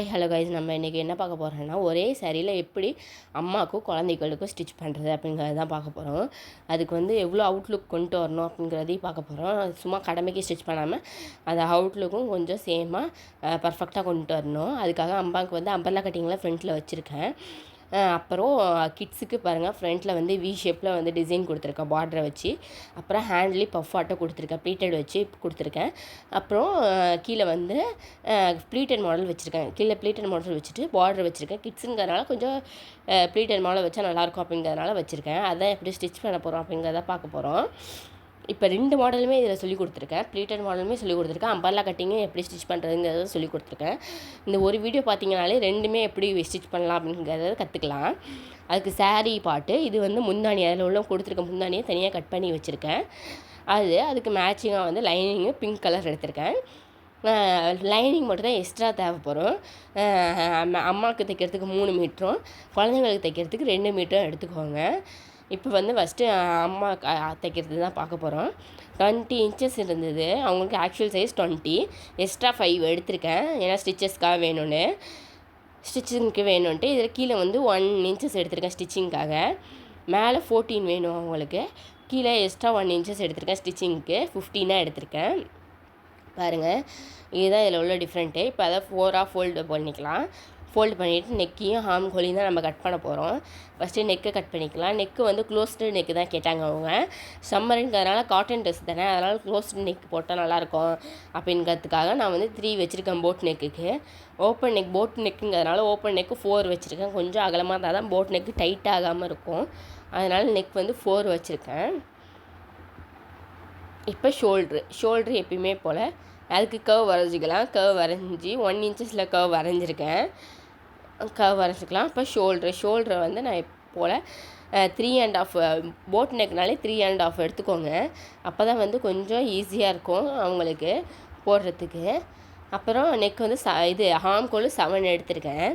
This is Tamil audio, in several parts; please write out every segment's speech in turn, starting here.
ஹாய் ஹலோ கைஸ், நம்ம இன்றைக்கி என்ன பார்க்க போகிறோன்னா ஒரே சாரியில் எப்படி அம்மாவுக்கும் குழந்தைகளுக்கும் ஸ்டிச் பண்ணுறது அப்படிங்கிறது தான் பார்க்க போகிறோம். அதுக்கு எவ்வளோ அவுட்லுக் கொண்டு வரணும் அப்படிங்கிறதையும் பார்க்க போகிறோம். சும்மா கடமைக்கு ஸ்டிச் பண்ணாமல் அந்த அவுட்லுக்கும் கொஞ்சம் சேமாக பர்ஃபெக்டாக கொண்டு வரணும். அதுக்காக அம்மாவுக்கு அம்பர்லா கட்டிங்கில் ஃப்ரண்ட்டில் வச்சுருக்கேன். அப்புறம் கிட்ஸுக்கு பாருங்கள், ஃப்ரண்ட்டில் வி ஷேப்பில் டிசைன் கொடுத்துருக்கேன் பார்டரை வச்சு. அப்புறம் ஹேண்ட்லேயும் பஃப் ஆட்டோ கொடுத்துருக்கேன், ப்ளீட்டட் வச்சு கொடுத்துருக்கேன். அப்புறம் கீழே ப்ளீட்டட் மாடல் வச்சுருக்கேன். கீழே ப்ளீட்டட் மாடல் வச்சுட்டு பார்டர் வச்சுருக்கேன். கிட்ஸுங்கிறதுனால கொஞ்சம் ப்ளீட்டட் மாடல் வச்சா நல்லாயிருக்கும் அப்படிங்கிறதுனால வச்சுருக்கேன். அதான் எப்படி ஸ்டிச் பண்ண போகிறோம் அப்படிங்கிறத பார்க்க போகிறோம். இப்போ 2 மாடலுமே இதில் சொல்லி கொடுத்துருக்கேன். ப்ளீட்டட் மாடலுமே சொல்லி கொடுத்துருக்கேன். அம்பர்லா கட்டிங்கும் எப்படி ஸ்டிச் பண்ணுறதுங்கிறத சொல்லி கொடுத்துருக்கேன். இந்த ஒரு வீடியோ பார்த்தீங்கனாலே 2மே எப்படி ஸ்டிச் பண்ணலாம் அப்படிங்கிறத கற்றுக்கலாம். அதுக்கு சாரீ பாட்டு இது முந்தானி, அதில் உள்ள கொடுத்துருக்க முந்தானியை தனியாக கட் பண்ணி வச்சுருக்கேன். அதுக்கு மேட்சிங்காக லைனிங்கு பிங்க் கலர் எடுத்திருக்கேன். லைனிங் மட்டும் தான் எக்ஸ்ட்ரா தேவைப்படும். அம்மாவுக்கு தைக்கிறதுக்கு 3 மீட்டரும் குழந்தைங்களுக்கு தைக்கிறதுக்கு 2 மீட்டரும் எடுத்துக்கோங்க. இப்போ ஃபஸ்ட்டு அம்மா தைக்கிறது தான் பார்க்க போகிறோம். 20 இன்ச்சஸ் இருந்தது, அவங்களுக்கு ஆக்சுவல் சைஸ் 20, எக்ஸ்ட்ரா 5 எடுத்திருக்கேன். ஏன்னா ஸ்டிச்சஸ்க்காக வேணும்னு, ஸ்டிச்சிங்க்கு வேணும்ன்ட்டு. இதில் கீழே 1 இன்ச்சஸ் எடுத்திருக்கேன் ஸ்டிச்சிங்க்காக. மேலே 14 வேணும் அவங்களுக்கு. கீழே எக்ஸ்ட்ரா 1 இன்ச்சஸ் எடுத்திருக்கேன் ஸ்டிச்சிங்க்கு. 15 எடுத்திருக்கேன். பாருங்கள், இதுதான் இதில் உள்ள டிஃப்ரெண்ட்டு. இப்போ அதை 4ஆக ஃபோல்டு பண்ணிக்கலாம். ஃபோல்டு பண்ணிவிட்டு நெக்கையும் ஹார்ம் ஹோலையும் தான் நம்ம கட் பண்ண போகிறோம். ஃபஸ்ட்டு நெக்கை கட் பண்ணிக்கலாம். நெக்கு க்ளோஸ்டு நெக்கு தான் கேட்டாங்க அவங்க. சம்மருங்கிறதுனால காட்டன் ட்ரெஸ் தானே, அதனால் க்ளோஸ்டு நெக் போட்டால் நல்லாயிருக்கும் அப்படிங்கிறதுக்காக நான் 3 வச்சுருக்கேன் போட் நெக்குக்கு. ஓப்பன் நெக் போட் நெக்குங்கிறதுனால ஓப்பன் நெக்கு 4 வச்சுருக்கேன். கொஞ்சம் அகலமாக இருந்தால் தான் போட் நெக்கு டைட் ஆகாமல் இருக்கும். அதனால் நெக் 4 வச்சுருக்கேன். இப்போ ஷோல்ட்ரு எப்பயுமே போல் அதுக்கு கர்வ் வரைஞ்சிக்கலாம். கர்வ் வரைஞ்சி 1 இன்ச்சஸில் கர்வ் வரைஞ்சிருக்கேன். கர்வ் வரைஞ்சிக்கலாம். இப்போ ஷோல்டரை நான் போல் 3.5 போட் நெக்னாலே 3.5 எடுத்துக்கோங்க. அப்போ தான் கொஞ்சம் ஈஸியாக இருக்கும் அவங்களுக்கு போடுறதுக்கு. அப்புறம் நெக் இது ஹார்ம் கோல் 7 எடுத்திருக்கேன்.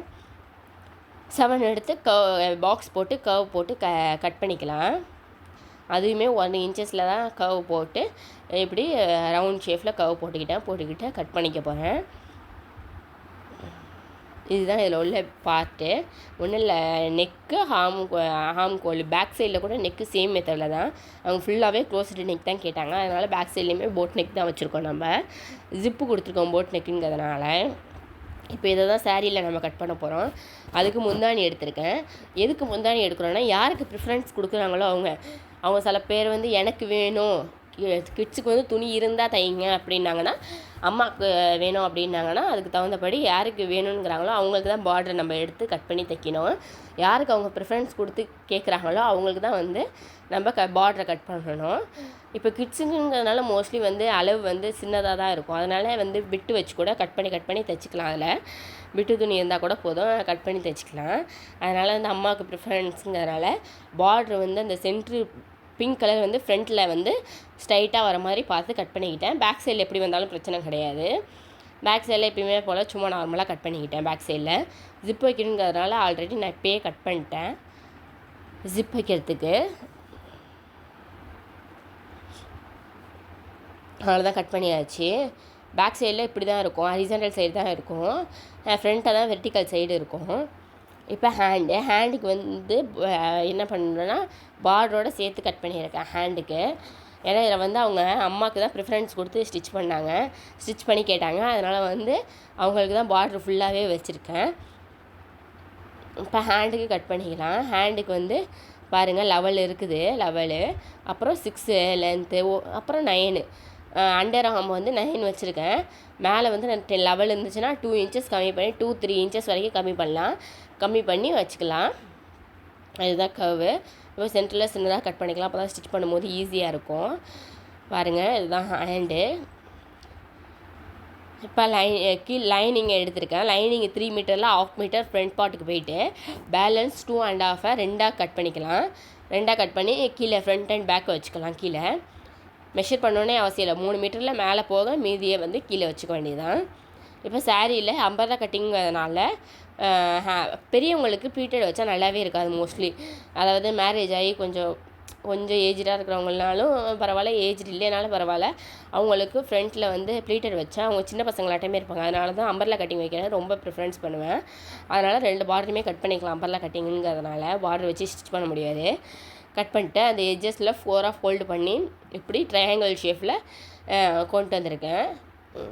7 எடுத்து பாக்ஸ் போட்டு கர்வ் போட்டு கட் பண்ணிக்கலாம். அதுவுமே 1 இன்ச்சஸில் தான் கர்வ் போட்டு இப்படி ரவுண்ட் ஷேப்பில் கர்வ் போட்டுக்கிட்டு கட் பண்ணிக்க போகிறேன். இதுதான் இதில் உள்ள பார்ட்டு. ஒன்றும் இல்லை, நெக்கு ஹார்ம் கோல் பேக் சைடில் கூட நெக்கு சேம் மெத்தடில் தான். அவங்க ஃபுல்லாகவே க்ளோஸ்டு நெக் தான் கேட்டாங்க. அதனால் பேக் சைட்லேயுமே போட் நெக் தான் வச்சுருக்கோம். நம்ம ஜிப்பு கொடுத்துருக்கோம் போட் நெக்குங்கிறதுனால. இப்போ இதை தான் சாரியில் நம்ம கட் பண்ண போகிறோம். அதுக்கு முந்தானி எடுத்திருக்கேன். எதுக்கு முந்தானி எடுக்கிறோன்னா, யாருக்கு ப்ரிஃபரன்ஸ் கொடுக்குறாங்களோ அவங்க சில பேர் எனக்கு வேணும், கிட்ஸுக்கு துணி இருந்தால் தைங்க அப்படின்னாங்கன்னா, அம்மாவுக்கு வேணும் அப்படின்னாங்கன்னா, அதுக்கு தகுந்தபடி யாருக்கு வேணுங்கிறாங்களோ அவங்களுக்கு தான் பார்டர் நம்ம எடுத்து கட் பண்ணி தைக்கணும். யாருக்கு அவங்க ப்ரிஃபரன்ஸ் கொடுத்து கேட்குறாங்களோ அவங்களுக்கு தான் நம்ம பார்டரை கட் பண்ணணும். இப்போ கிட்ஸுங்கிறதுனால மோஸ்ட்லி அளவு சின்னதாக தான் இருக்கும். அதனால் பிட்டு வச்சு கூட கட் பண்ணி தைச்சிக்கலாம். அதில் பிட்டு துணி இருந்தால் கூட போதும், கட் பண்ணி தைச்சிக்கலாம். அதனால் அம்மாவுக்கு ப்ரிஃபரன்ஸுங்கிறதுனால பார்டர் அந்த சென்ட்ரு பிங்க் கலர் ஃப்ரண்ட்டில் ஸ்ட்ரைட்டாக வர மாதிரி பார்த்து கட் பண்ணிக்கிட்டேன். பேக் சைடில் எப்படி வந்தாலும் பிரச்சனை கிடையாது. பேக் சைடில் எப்பயுமே போல் சும்மா நார்மலாக கட் பண்ணிக்கிட்டேன். பேக் சைடில் ஜிப் வைக்கணுங்கிறதுனால ஆல்ரெடி நான் இப்போயே கட் பண்ணிட்டேன். ஜிப் வைக்கிறதுக்கு அவ்வளோதான், கட் பண்ணியாச்சு. பேக் சைடில் இப்படி தான் இருக்கும், ஹரிசாண்டல் சைடு தான் இருக்கும். ஃப்ரண்ட்டாக தான் வெர்டிக்கல் சைடு இருக்கும். இப்போ ஹேண்டுக்கு என்ன பண்ணுறேன்னா, பார்டரோடு சேர்த்து கட் பண்ணியிருக்கேன் ஹேண்டுக்கு. ஏன்னா இதில் அவங்க அம்மாவுக்கு தான் ப்ரிஃபரன்ஸ் கொடுத்து ஸ்டிச் பண்ணாங்க, ஸ்டிச் பண்ணி கேட்டாங்க. அதனால் அவங்களுக்கு தான் பார்டர் ஃபுல்லாகவே வச்சுருக்கேன். இப்போ ஹேண்டுக்கு கட் பண்ணிக்கலாம். ஹேண்டுக்கு பாருங்கள், லெவல் இருக்குது, லெவலு, அப்புறம் 6 லென்த்து, அப்புறம் 9 அண்டர் ஆர்ம் 9 வச்சுருக்கேன். மேலே நான் 10 லெவல் இருந்துச்சுன்னா 2 இன்ச்சஸ் கம்மி பண்ணி 2-3 இன்ச்சஸ் வரைக்கும் கம்மி பண்ணி வச்சுக்கலாம். இதுதான் கர்வு. இப்போ சென்டரில் சின்னதாக கட் பண்ணிக்கலாம். அப்போ தான் ஸ்டிச் பண்ணும்போது ஈஸியாக இருக்கும். பாருங்கள், இதுதான் ஹேண்டு. இப்போ லைனிங் எடுத்திருக்கேன். லைனிங் 3 மீட்டரில் 1/2 மீட்டர் ஃப்ரண்ட் பார்ட்டுக்கு போயிட்டு பேலன்ஸ் 2.5 2ஆக கட் பண்ணிக்கலாம். 2ஆக கட் பண்ணி கீழே ஃப்ரண்ட் அண்ட் பேக் வச்சுக்கலாம். கீழே மெஷர் பண்ணோன்னே அவசியம் இல்லை. 3 மீட்டரில் மேலே போக மீதியை கீழே வச்சுக்க வேண்டியதுதான். இப்போ சாரியில் அம்பர்லா கட்டிங்கிறதுனால பெரியவங்களுக்கு ப்ளீட்டட் வச்சா நல்லாவே இருக்காது மோஸ்ட்லி. அதாவது மேரேஜ் ஆகி கொஞ்சம் கொஞ்சம் ஏஜ்டாக இருக்கிறவங்கனாலும் பரவாயில்ல, ஏஜ்டு இல்லைனாலும் பரவாயில்ல, அவங்களுக்கு ஃப்ரண்ட்டில் வந்து ப்ளீட்டட் வச்சேன். அவங்க சின்ன பசங்களாட்டமே இருப்பாங்க. அதனால தான் அம்பர்லா கட்டிங் வைக்கிறேன் ரொம்ப ப்ரிஃபரன்ஸ் பண்ணுவேன். அதனால் 2 பார்டருமே கட் பண்ணிக்கலாம். அம்பர்லா கட்டிங்குங்கிறதுனால பார்டர் வச்சு ஸ்டிச் பண்ண முடியாது. கட் பண்ணிட்டு அந்த எட்ஜஸில் 4ஆக ஃபோல்டு பண்ணி இப்படி ட்ரையாங்கிள் ஷேப்பில் கொண்டு வந்திருக்கேன்.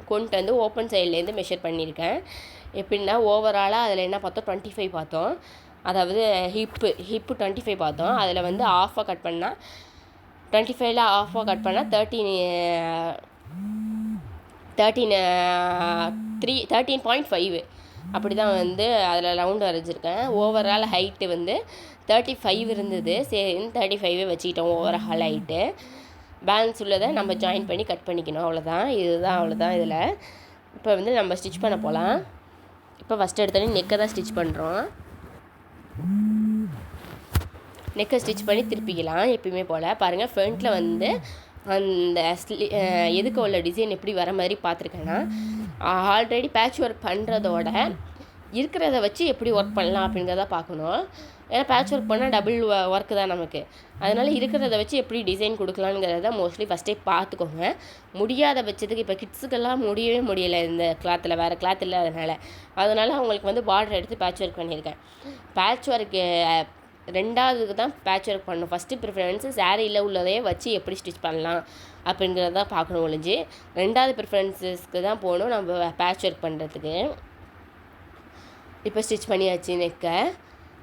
கொண்டு வந்து ஓப்பன் சைட்லேருந்து மெஷர் பண்ணியிருக்கேன். எப்படின்னா ஓவராலாக அதில் என்ன பார்த்தோம், 25 பார்த்தோம். அதாவது ஹிப்பு 25 பார்த்தோம். அதில் வந்து ஆஃபாக கட் பண்ணால் 25ல் ஆஃபாக கட் பண்ணால் 13.5 அப்படி தான் வந்து அதில் ரவுண்டு வரைஞ்சிருக்கேன். ஓவரால் ஹைட்டு வந்து 35 இருந்தது. சரி 35 வச்சுக்கிட்டோம் ஓவரால் ஹைட்டு. பேலன்ஸ் உள்ளதை நம்ம ஜாயின் பண்ணி கட் பண்ணிக்கணும். அவ்வளோதான். அவ்வளோதான் இதில். இப்போ வந்து நம்ம ஸ்டிச் பண்ண போகலாம். இப்போ ஃபஸ்ட்டு எடுத்தோடனே நெக்கை தான் ஸ்டிச் பண்ணுறோம். நெக்கை ஸ்டிச் பண்ணி திருப்பிக்கலாம் எப்பயுமே போல். பாருங்கள், ஃப்ரண்ட்டில் வந்து அந்த எதுக்கு உள்ள டிசைன் எப்படி வர மாதிரி பார்த்துருக்கேன்னா, ஆல்ரெடி பேட்ச் ஒர்க் பண்ணுறதோட இருக்கிறத வச்சு எப்படி ஒர்க் பண்ணலாம் அப்படிங்கிறத பார்க்கணும். ஏன்னா பேட்ச் ஒர்க் பண்ணால் டபுள் ஒர்க்கு தான் நமக்கு. அதனால் இருக்கிறத வச்சு எப்படி டிசைன் கொடுக்கலாங்கிறத மோஸ்ட்லி ஃபஸ்ட்டே பார்த்துக்கோங்க. முடியாத பட்சத்துக்கு இப்போ கிட்ஸுக்கெல்லாம் முடியவே முடியலை இந்த கிளாத்தில், வேறு கிளாத் இல்லை. அதனால் அவங்களுக்கு வந்து பார்டர் எடுத்து பேட்ச் ஒர்க் பண்ணியிருக்கேன். பேட்ச் ஒர்க்கு 2வதுக்கு தான் பேட்ச் ஒர்க் பண்ணணும். ஃபஸ்ட்டு ப்ரிஃபரன்ஸு சாரியில் உள்ளதையே வச்சு எப்படி ஸ்டிச் பண்ணலாம் அப்படிங்கிறத பார்க்கணும் ஒழிஞ்சு. 2வது ப்ரிஃபரன்ஸஸ்க்கு தான் போகணும் நம்ம பேட்ச் ஒர்க் பண்ணுறதுக்கு. இப்போ ஸ்டிச் பண்ணியாச்சு நெக்கை.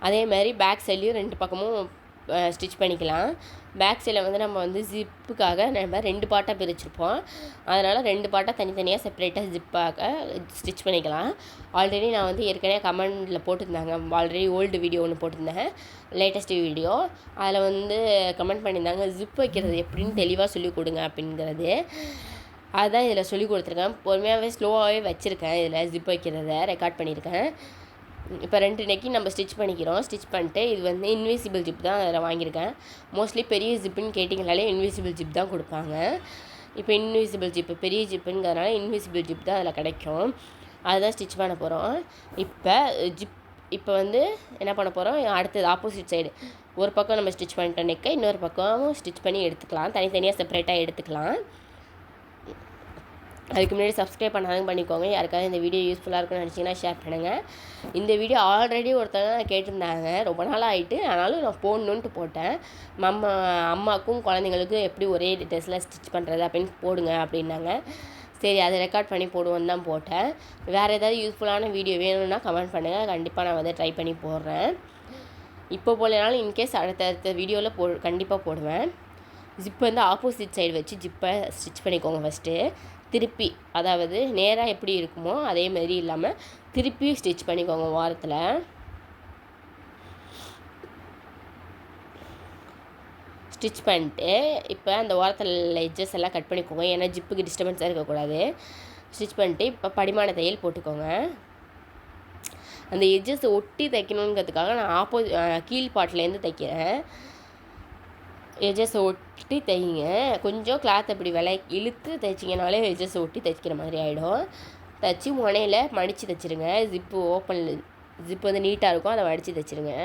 அதே மாதிரி பேக் சைட்லேயும் 2 பக்கமும் ஸ்டிச் பண்ணிக்கலாம். பேக் சைடில் வந்து நம்ம வந்து ஜிப்புக்காக நம்ம 2 பார்ட்டாக பிரிச்சுருப்போம். அதனால் 2 பார்ட்டாக தனித்தனியாக செப்பரேட்டாக ஜிப்பாக ஸ்டிச் பண்ணிக்கலாம். ஆல்ரெடி நான் வந்து ஏற்கனவே கமெண்டில் போட்டிருந்தாங்க. ஆல்ரெடி ஓல்டு வீடியோ ஒன்று போட்டிருந்தேன், லேட்டஸ்ட்டு வீடியோ. அதில் வந்து கமெண்ட் பண்ணியிருந்தாங்க, ஜிப் வைக்கிறது எப்படின்னு தெளிவாக சொல்லிக் கொடுங்க அப்படிங்கிறது. அதுதான் இதில் சொல்லி கொடுத்துருக்கேன். பொறுமையாகவே ஸ்லோவாகவே வச்சுருக்கேன். இதில் ஜிப் வைக்கிறத ரெக்கார்ட் பண்ணியிருக்கேன். இப்போ 2 நெக்கையும் நம்ம ஸ்டிச் பண்ணிக்கிறோம். ஸ்டிச் பண்ணிட்டு இது வந்து இன்விசிபிள் ஜிப் தான் அதில் வாங்கியிருக்கேன். மோஸ்ட்லி பெரிய ஜிப்புன்னு கேட்டிங்கனாலே இன்விசிபிள் ஜிப் தான் கொடுப்பாங்க. இப்போ இன்விசிபிள் ஜிப்பு பெரிய ஜிப்புங்கிறதுனால இன்விசிபிள் ஜிப் தான் அதில் கிடைக்கும். அதுதான் ஸ்டிச் பண்ண போகிறோம். இப்போ வந்து என்ன பண்ண போகிறோம், அடுத்தது ஆப்போசிட் சைடு ஒரு பக்கம் நம்ம ஸ்டிச் பண்ணிட்டோம் நெக்கை, இன்னொரு பக்கமும் ஸ்டிச் பண்ணி எடுத்துக்கலாம். தனித்தனியாக செப்பரேட்டாக எடுத்துக்கலாம். அதுக்கு முன்னாடி சப்ஸ்கிரைப் பண்ணாலும் பண்ணிக்கோங்க. யாருக்காவது இந்த வீடியோ யூஸ்ஃபுல்லாக இருக்குன்னு நினச்சிங்கன்னா ஷேர் பண்ணுங்கள். இந்த வீடியோ ஆல்ரெடி ஒருத்தவங்க கேட்டிருந்தாங்க, ரொம்ப நாள் ஆகிட்டு, ஆனாலும் நான் போடணுன்ட்டு போட்டேன். அம்மாவுக்கும் குழந்தைங்களுக்கும் எப்படி ஒரே ட்ரெஸ்ஸில் ஸ்டிச் பண்ணுறது அப்படின்னு போடுங்க அப்படின்னாங்க. சரி, அதை ரெக்கார்ட் பண்ணி போடுவோன்னு தான் போட்டேன். வேறு ஏதாவது யூஸ்ஃபுல்லான வீடியோ வேணும்னா கமெண்ட் பண்ணுங்கள். கண்டிப்பாக நான் வந்து ட்ரை பண்ணி போடுறேன். இப்போ போடலனாலும் இன்கேஸ் அடுத்த வீடியோவில் கண்டிப்பாக போடுவேன். ஜிப் வந்து ஆப்போசிட் சைடு வச்சு ஜிப்பை ஸ்டிச் பண்ணிக்கோங்க ஃபஸ்ட்டு. திருப்பி, அதாவது நேராக எப்படி இருக்குமோ அதே மாதிரி இல்லாமல் திருப்பி ஸ்டிச் பண்ணிக்கோங்க வாரத்தில். ஸ்டிச் பண்ணிட்டு இப்போ அந்த வாரத்தில் எட்ஜஸ் எல்லாம் கட் பண்ணிக்கோங்க. ஏன்னா ஜிப்புக்கு டிஸ்டர்பன்ஸாக இருக்கக்கூடாது. ஸ்டிச் பண்ணிட்டு இப்போ படிமான தையல் போட்டுக்கோங்க. அந்த எட்ஜஸ் ஒட்டி தைக்கணுங்கிறதுக்காக நான் கீழ் பாட்டிலேருந்து தைக்கிறேன். எட்ஜஸை ஒட்டி தைங்க. கொஞ்சம் கிளாத் அப்படி இழுத்து தைச்சிங்கனாலே எட்ஜஸை ஒட்டி தைக்கிற மாதிரி ஆகிடும். தைச்சி முனையில் மடித்து தைச்சிருங்க. ஜிப்பு வந்து நீட்டாக இருக்கும், அதை மடித்து தைச்சிருங்க.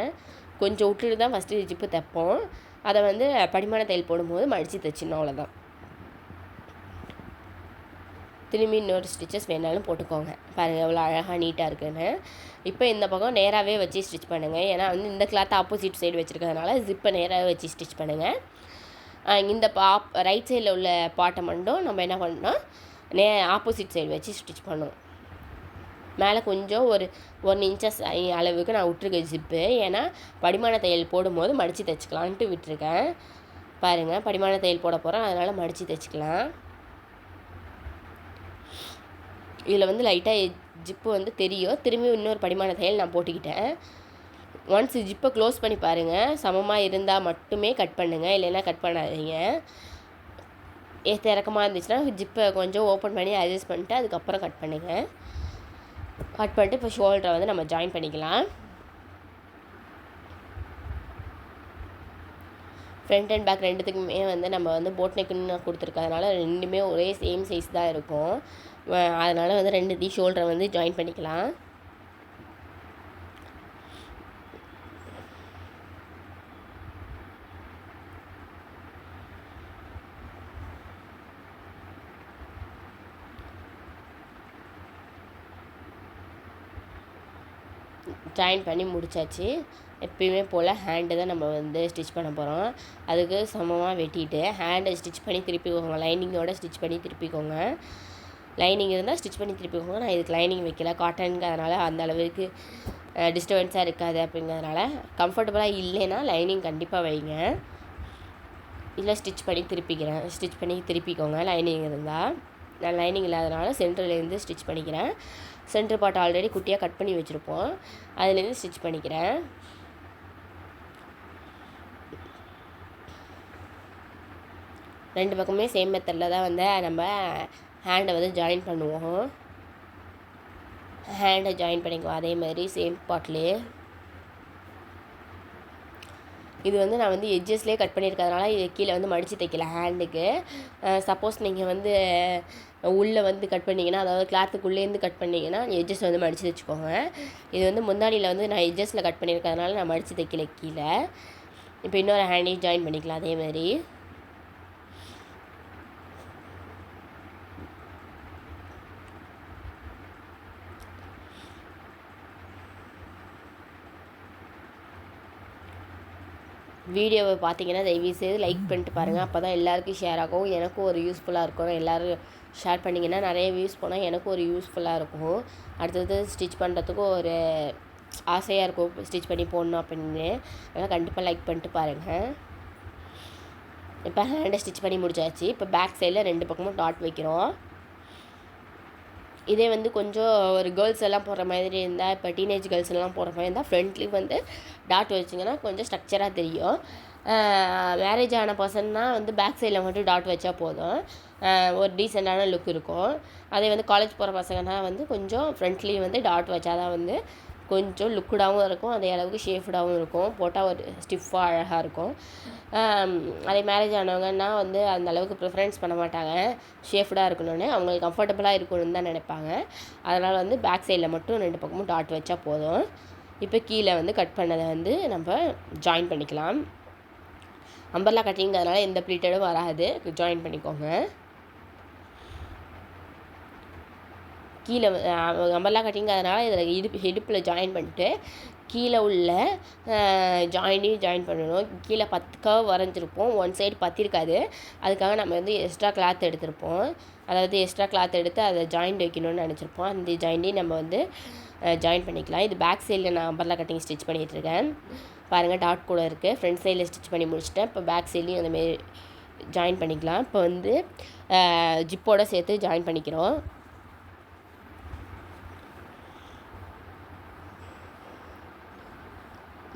கொஞ்சம் விட்டுட்டு தான் ஃபஸ்ட்டு ஜிப்பு தைப்போம். அதை வந்து படிமான தையல் போடும்போது மடித்து தைச்சிடணும். அவ்வளோதான். திரும்பி இன்னொரு ஸ்டிச்சஸ் வேணாலும் போட்டுக்கோங்க. பாருங்கள் எவ்வளோ அழகாக நீட்டாக இருக்குன்னு. இப்போ இந்த பக்கம் நேராகவே வச்சு ஸ்டிச் பண்ணுங்கள். ஏன்னா வந்து இந்த கிளாத் ஆப்போசிட் சைடு வச்சுருக்கிறதுனால ஜிப்பை நேராகவே வச்சு ஸ்டிச் பண்ணுங்கள். இந்த ரைட் சைடில் உள்ள பாட்டை மட்டும் நம்ம என்ன பண்ணோம், ஆப்போசிட் சைடு வச்சு ஸ்டிச் பண்ணணும். மேலே கொஞ்சம் ஒரு 1 இன்ச்சஸ் அளவுக்கு நான் விட்டுருக்கேன் ஜிப்பு. ஏன்னா படிமான தையல் போடும்போது மடித்து தைச்சிக்கலான்ட்டு விட்டுருக்கேன். பாருங்கள், படிமான தையல் போட போகிறோம், அதனால் மடித்து தைச்சிக்கலாம். இதில் வந்து லைட்டாக ஜிப்பு வந்து தெரியும். திரும்பி இன்னொரு படிமான தையல் நான் போட்டுக்கிட்டேன். ஒன்ஸ் ஜிப்பை க்ளோஸ் பண்ணி பாருங்கள். சமமாக இருந்தால் மட்டுமே கட் பண்ணுங்கள், இல்லைன்னா கட் பண்ணாதீங்க. இறக்கமாக இருந்துச்சுன்னா ஜிப்பை கொஞ்சம் ஓப்பன் பண்ணி அட்ஜஸ்ட் பண்ணிட்டு அதுக்கப்புறம் கட் பண்ணுங்கள். கட் பண்ணிட்டு இப்போ ஷோல்டரை வந்து நம்ம ஜாயின் பண்ணிக்கலாம். ஃப்ரண்ட் அண்ட் பேக் ரெண்டுத்துக்குமே வந்து நம்ம வந்து போட் நெக்குன்னு கொடுத்துருக்கறதுனால ரெண்டுமே ஒரே சேம் சைஸ் தான் இருக்கும். அதனால் வந்து 2 ஷோல்டரை வந்து ஜாயின் பண்ணிக்கலாம். ஜாயின் பண்ணி முடிச்சாச்சு. எப்பயுமே போல் ஹேண்டு தான் நம்ம வந்து ஸ்டிச் பண்ண போகிறோம். அதுக்கு சமமாக வெட்டிட்டு ஹேண்டை ஸ்டிச் பண்ணி திருப்பிக்கோங்க. லைனிங்கோட ஸ்டிச் பண்ணி திருப்பிக்கோங்க. லைனிங் இருந்தால் ஸ்டிச் பண்ணி திருப்பிக்கோங்க. நான் இதுக்கு லைனிங் வைக்கல, காட்டனுங்கிறதுனால அந்த அளவுக்கு டிஸ்டர்பன்ஸாக இருக்காது. அப்படிங்கிறதுனால கம்ஃபர்டபுளாக இல்லைன்னா லைனிங் கண்டிப்பாக வைங்க. இல்லை ஸ்டிச் பண்ணி திருப்பிக்கோங்க. லைனிங் இருந்தால். நான் லைனிங் இல்லாதனால சென்டர்லேருந்து ஸ்டிச் பண்ணிக்கிறேன். சென்டர் பார்ட் ஆல்ரெடி குட்டியாக கட் பண்ணி வச்சுருப்போம், அதுலேருந்து ஸ்டிச் பண்ணிக்கிறேன். ரெண்டு பக்கமே சேம் மெத்தடில் தான் வந்து நம்ம ஹேண்டை வந்து ஜாயின் பண்ணுவோம். ஹேண்டை ஜாயின் பண்ணிக்குவோம் அதே மாதிரி சேம் பார்ட்லேயே. இது வந்து நான் வந்து எட்ஜஸ்லேயே கட் பண்ணியிருக்கிறதுனால இது கீழே வந்து மடித்து தைக்கல ஹேண்டுக்கு. சப்போஸ் நீங்கள் வந்து உள்ளே வந்து கட் பண்ணிங்கன்னா, அதாவது கிளாத்துக்குள்ளேருந்து கட் பண்ணிங்கன்னா எட்ஜஸ் வந்து மடித்து தைச்சிக்கோங்க. இது வந்து முந்தானியில் வந்து நான் எட்ஜஸில் கட் பண்ணியிருக்கிறதுனால நான் மடித்து தைக்கல கீழே. இப்போ இன்னொரு ஹேண்டையும் ஜாயின் பண்ணிக்கலாம் அதே மாதிரி. வீடியோவை பார்த்தீங்கன்னா தயவுசெய்து லைக் பண்ணிட்டு பாருங்கள். அப்போ தான் எல்லாருக்கும் ஷேர் ஆகும், எனக்கும் ஒரு யூஸ்ஃபுல்லாக இருக்கும். எல்லோரும் ஷேர் பண்ணிங்கன்னா நிறைய வியூஸ் போனால் எனக்கும் ஒரு யூஸ்ஃபுல்லாக இருக்கும். அடுத்தது ஸ்டிச் பண்ணுறதுக்கும் ஒரு ஆசையாக இருக்கும், ஸ்டிச் பண்ணி போடணும் அப்படின்னு. அதனால் கண்டிப்பாக லைக் பண்ணிட்டு பாருங்கள். இப்போ ஹேண்டை ஸ்டிச் பண்ணி முடிச்சாச்சு. இப்போ பேக் சைடில் 2 பக்கமும் டாட் வைக்கிறோம். இதே வந்து கொஞ்சம் ஒரு கேர்ள்ஸ் எல்லாம் போடுற மாதிரி இருந்தால், இப்போ டீனேஜ் கேர்ள்ஸ் எல்லாம் போடுற மாதிரி இருந்தால் ஃப்ரண்ட்லேயும் வந்து டாட் வச்சிங்கன்னா கொஞ்சம் ஸ்ட்ரக்சராக தெரியும். மேரேஜ் ஆன பர்சன்னா வந்து பேக் சைடில் மட்டும் டாட் வச்சா போதும், ஒரு டீசெண்டான லுக் இருக்கும். அதே வந்து காலேஜ் போகிற பசங்கன்னா வந்து கொஞ்சம் ஃப்ரண்ட்லேயும் வந்து டாட் வச்சா தான் வந்து கொஞ்சம் லுக்குடாகவும் இருக்கும், அதே அளவுக்கு ஷேஃப்டாகவும் இருக்கும், போட்டால் ஒரு ஸ்டிஃபாக அழகாக இருக்கும். அதே மேரேஜ் ஆனவங்கன்னா வந்து அந்த அளவுக்கு ப்ரிஃபரன்ஸ் பண்ண மாட்டாங்க, ஷேஃப்டாக இருக்கணும்னு. அவங்களுக்கு கம்ஃபர்டபுளாக இருக்கணும்னு தான் நினைப்பாங்க. அதனால் வந்து பேக் சைடில் மட்டும் 2 பக்கமும் டாட் வச்சா போதும். இப்போ கீழே வந்து கட் பண்ணதை வந்து நம்ம ஜாயின் பண்ணிக்கலாம். அம்பர்லா கட்டிங்கிறதுனால எந்த ப்ளீட்டடும் வராது, ஜாயின் பண்ணிக்கோங்க. கீழே அம்பர்லா கட்டிங்கிறதுனால இதில் இடுப்பில் ஜாயின் பண்ணிட்டு கீழே உள்ள ஜாயினையும் ஜாயின் பண்ணணும். கீழே 10 கர்வ் வரைஞ்சிருப்போம், ஒன் சைடு பற்றிருக்காது. அதுக்காக நம்ம வந்து எக்ஸ்ட்ரா கிளாத் எடுத்திருப்போம். அதாவது எக்ஸ்ட்ரா கிளாத் எடுத்து அதை ஜாயிண்ட் வைக்கணும்னு நினச்சிருப்போம். அந்த ஜாயிண்டையும் நம்ம வந்து ஜாயின் பண்ணிக்கலாம். இது பேக் சைடில் நான் அம்பர்லா கட்டிங் ஸ்டிச் பண்ணிகிட்ருக்கேன். பாருங்கள் டாட் கூட இருக்குது. ஃப்ரண்ட் சைடில் ஸ்டிச் பண்ணி முடிச்சிட்டேன். இப்போ பேக் சைட்லேயும் அந்தமாரி ஜாயின் பண்ணிக்கலாம். இப்போ வந்து ஜிப்போடு சேர்த்து ஜாயின் பண்ணிக்கிறோம்.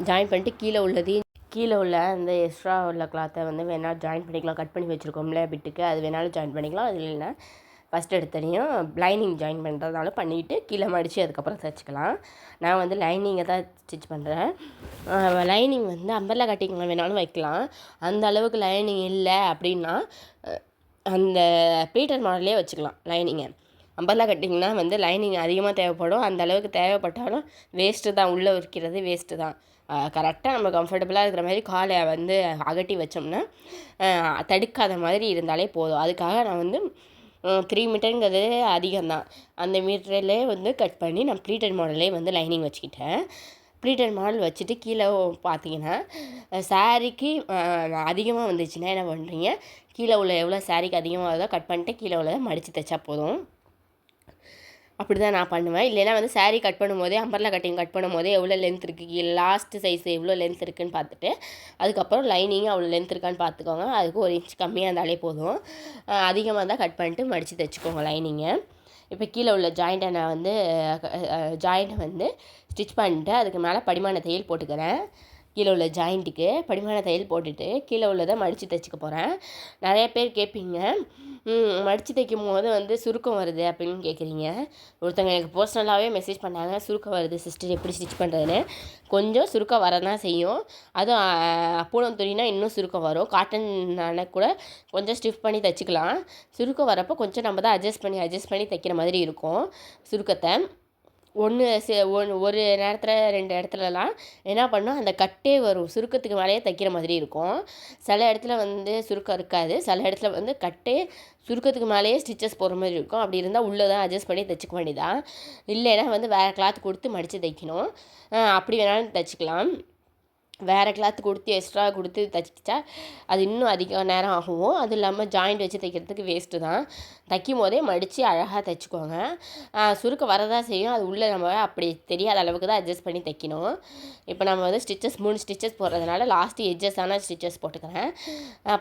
ஜாயின் பண்ணிட்டு கீழே உள்ள அந்த எக்ஸ்ட்ரா உள்ள கிளாத்தை வந்து வேணால் ஜாயின் பண்ணிக்கலாம். கட் பண்ணி வச்சுருக்கோம்ல பிட்டுக்கு, அது வேணாலும் ஜாயின் பண்ணிக்கலாம். அது இல்லைன்னா ஃபஸ்ட் எடுத்தனையும் லைனிங் ஜாயின் பண்ணுறதுனால பண்ணிவிட்டு கீழே மடித்து அதுக்கப்புறம் தைச்சிக்கலாம். நான் வந்து லைனிங்கை தான் ஸ்டிச் பண்ணுறேன். லைனிங் வந்து அம்பர்லா கட்டிங் வேணாலும் வைக்கலாம். அந்த அளவுக்கு லைனிங் இல்லை அப்படின்னா அந்த ப்ளீட்டட் மாடலே வச்சுக்கலாம் லைனிங்கை. அம்பர்லா கட்டிங்னால் வந்து லைனிங் அதிகமாக தேவைப்படும். அந்த அளவுக்கு தேவைப்பட்டாலும் வேஸ்ட்டு தான், உள்ளே வைக்கிறது வேஸ்ட்டு தான். கரெக்டாக நம்ம கம்ஃபர்டபுளாக இருக்கிற மாதிரி காலை வந்து அகட்டி வச்சோம்னா தடுக்காத மாதிரி இருந்தாலே போதும். அதுக்காக நான் வந்து 3 மீட்டருங்கிறது அதிகம்தான், அந்த மீட்டர்லே வந்து கட் பண்ணி நான் ப்ளீட்டட் மாடலே வந்து லைனிங் வச்சுக்கிட்டேன். ப்ளீட்டட் மாடல் வச்சுட்டு கீழே பார்த்தீங்கன்னா சாரீக்கு அதிகமாக வந்துச்சுன்னா என்ன பண்ணுறீங்க, கீழே உள்ள எவ்வளோ சாரீக்கு அதிகமாக வருதோ கட் பண்ணிட்டு கீழே உள்ளதை மடித்து தைச்சா போதும். அப்படி தான் நான் பண்ணுவேன். இல்லைன்னா வந்து சாரீ கட் பண்ணும்போதே அம்பர்லா கட்டிங் கட் பண்ணும்போதே எவ்வளோ லென்த் இருக்குது, லாஸ்ட்டு சைஸ் எவ்வளோ லென்த் இருக்குதுன்னு பார்த்துட்டு அதுக்கப்புறம் லைனிங் அவ்வளோ லென்த் இருக்கான்னு பார்த்துக்கோங்க. அதுக்கு 1 இன்ச் கம்மியாக இருந்தாலே போதும். அதிகமாக தான் கட் பண்ணிட்டு மடித்து தைச்சிக்கோங்க லைனிங்கை. இப்போ கீழே உள்ள ஜாயிண்ட்டை வந்து ஸ்டிச் பண்ணிட்டு அதுக்கு மேலே படிமான தையல் போட்டுக்கிறேன். கீழே உள்ள ஜாயிண்ட்டுக்கு படிமான தையல் போட்டுட்டு கீழே உள்ளதை மடித்து தைச்சிக்க போகிறேன். நிறைய பேர் கேட்பீங்க, மடித்து தைக்கும் போது வந்து சுருக்கம் வருது அப்படின்னு கேட்குறீங்க. ஒருத்தவங்க எனக்கு பர்சனலாகவே மெசேஜ் பண்ணாங்க, சுருக்கம் வருது சிஸ்டர் எப்படி ஸ்டிச் பண்ணுறதுன்னு. கொஞ்சம் சுருக்கம் வரதான் செய்யும். அதுவும் பூனம் துணினா இன்னும் சுருக்கம் வரும். காட்டன்னால கூட கொஞ்சம் ஸ்டிஃப் பண்ணி தைச்சிக்கலாம். சுருக்கம் வரப்போ கொஞ்சம் நம்ம தான் அட்ஜஸ்ட் பண்ணி தைக்கிற மாதிரி இருக்கும் சுருக்கத்தை. ஒரு நேரத்தில் 2 இடத்துலலாம் என்ன பண்ணோம், அந்த கட்டே வரும், சுருக்கத்துக்கு மேலேயே தைக்கிற மாதிரி இருக்கும். சில இடத்துல வந்து சுருக்கம் இருக்காது, சில இடத்துல வந்து கட்டே சுருக்கத்துக்கு மேலேயே ஸ்டிச்சஸ் போடுற மாதிரி இருக்கும். அப்படி இருந்தால் உள்ளே தான் அட்ஜஸ்ட் பண்ணி தைச்சிக்க வேண்டியதான். இல்லைன்னா வந்து வேறு கிளாத் கொடுத்து மடித்து தைக்கணும். அப்படி வேணாலும் தைச்சிக்கலாம். வேறு கிளாத் கொடுத்து எக்ஸ்ட்ரா கொடுத்து தைச்சிட்டா அது இன்னும் அதிக நேரம் ஆகும். அதுவும் இல்லாமல் ஜாயிண்ட் வச்சு தைக்கிறதுக்கு வேஸ்ட்டு தான். தைக்கும் போதே மடித்து அழகாக தைச்சிக்கோங்க. சுருக்கம் வரதான் செய்யும், அது உள்ளே நம்ம அப்படி தெரியாத அளவுக்கு தான் அட்ஜஸ்ட் பண்ணி தைக்கணும். இப்போ நம்ம வந்து 3 ஸ்டிச்சஸ் போடுறதுனால லாஸ்ட்டு எட்ஜஸான ஸ்டிச்சஸ் போட்டுக்கிறேன்.